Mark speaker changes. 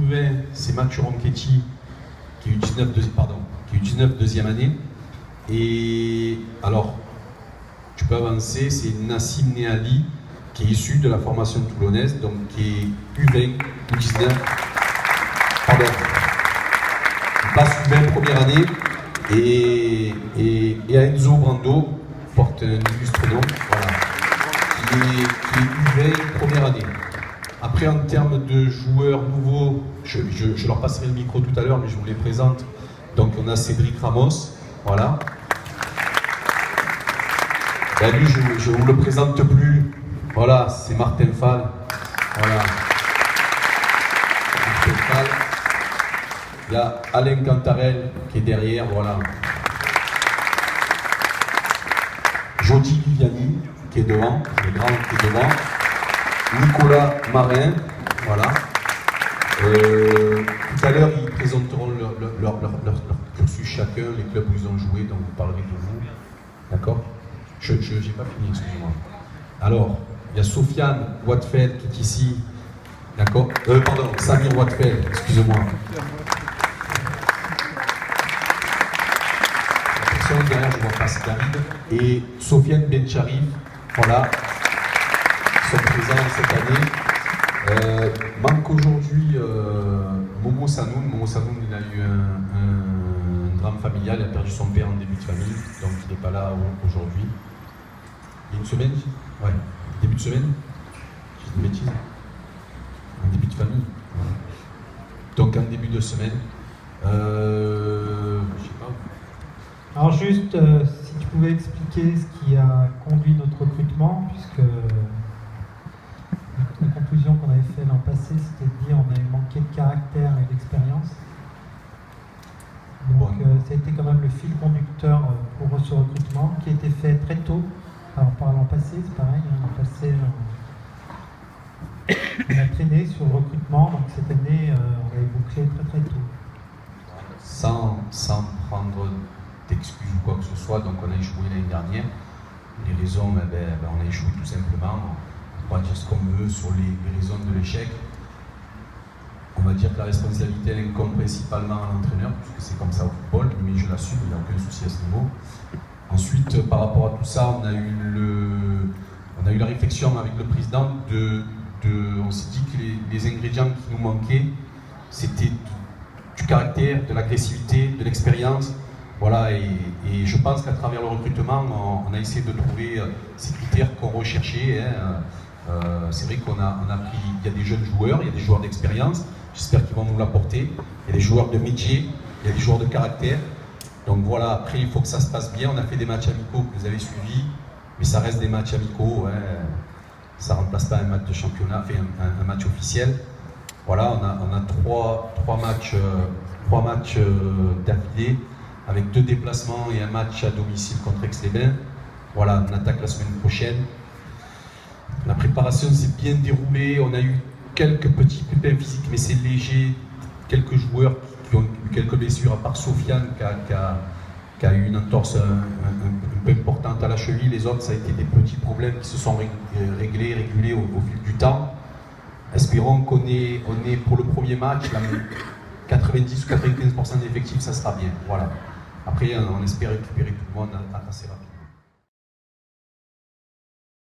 Speaker 1: U20, c'est Mathieu Ronchetti, qui est U19 deuxième année. Et alors, tu peux avancer, c'est Nassim Neali, qui est issu de la formation toulonnaise, donc qui est U20, U19. Pardon. Il passe U20 première année. Et Enzo Brando porte un illustre nom, voilà, qui est U20 première année. Après, en termes de joueurs nouveaux, je leur passerai le micro tout à l'heure, mais je vous les présente. Donc, on a Cédric Ramos, voilà. Ben, lui, je ne vous le présente plus. Voilà, c'est Martin Fall. Voilà. Martin Fall. Il y a Alain Cantarel qui est derrière, voilà. Jody Viviani qui est devant, le grand qui est devant. Nicolas Marin, voilà. Tout à l'heure, ils présenteront leur cursus chacun, les clubs où ils ont joué, donc vous parlerez de vous. D'accord? Je n'ai pas fini, excusez-moi. Alors, il y a Sofiane Wattfeld qui est ici. D'accord? Pardon, Samir Wattfeld, excusez-moi. Derrière, je vois passer David et Sofiane Bencharif, voilà, sont présents cette année. Manque aujourd'hui Momo Sanoun. Momo Sanoun, il a eu un drame familial, il a perdu son père en début de famille, donc il n'est pas là aujourd'hui. Il y a une semaine? Ouais, début de semaine? J'ai dit une bêtise. Un début de famille. Voilà. Donc en début de semaine. Je sais pas.
Speaker 2: Alors juste, si tu pouvais expliquer ce qui a conduit notre recrutement, puisque la conclusion qu'on avait fait l'an passé, c'était de dire qu'on avait manqué de caractère et d'expérience. Donc ça a été quand même le fil conducteur pour ce recrutement, qui a été fait très tôt. Alors par l'an passé, c'est pareil, l'an passé, on a traîné sur le recrutement, donc cette année, on l'avait bouclé très très tôt.
Speaker 1: Sans prendre d'excuses ou quoi que ce soit, donc on a échoué l'année dernière. Les raisons, on a échoué tout simplement. On va dire ce qu'on veut sur les raisons de l'échec. On va dire que la responsabilité elle incombe principalement à l'entraîneur, puisque c'est comme ça au football, mais je l'assume, il n'y a aucun souci à ce niveau. Ensuite, par rapport à tout ça, on a eu la réflexion avec le président on s'est dit que les ingrédients qui nous manquaient, c'était du caractère, de l'agressivité, de l'expérience. Voilà, et je pense qu'à travers le recrutement, on a essayé de trouver ces critères qu'on recherchait. C'est vrai qu'on a pris, il y a des jeunes joueurs, il y a des joueurs d'expérience, j'espère qu'ils vont nous l'apporter. Il y a des joueurs de métier, il y a des joueurs de caractère. Donc voilà, après il faut que ça se passe bien. On a fait des matchs amicaux que vous avez suivis, mais ça reste des matchs amicaux. Ça ne remplace pas un match de championnat, un match officiel. Voilà, on a trois matchs d'affilée, avec 2 déplacements et un match à domicile contre Aix-les-Bains. Voilà, on attaque la semaine prochaine. La préparation s'est bien déroulée, on a eu quelques petits pépins physiques, mais c'est léger. Quelques joueurs qui ont eu quelques blessures, à part Sofiane qui a eu une entorse un peu importante à la cheville. Les autres, ça a été des petits problèmes qui se sont régulés au fil du temps. Espérons qu'on est pour le premier match, 90 ou 95% d'effectifs, ça sera bien. Voilà. Après, on espère récupérer tout le monde assez rapidement.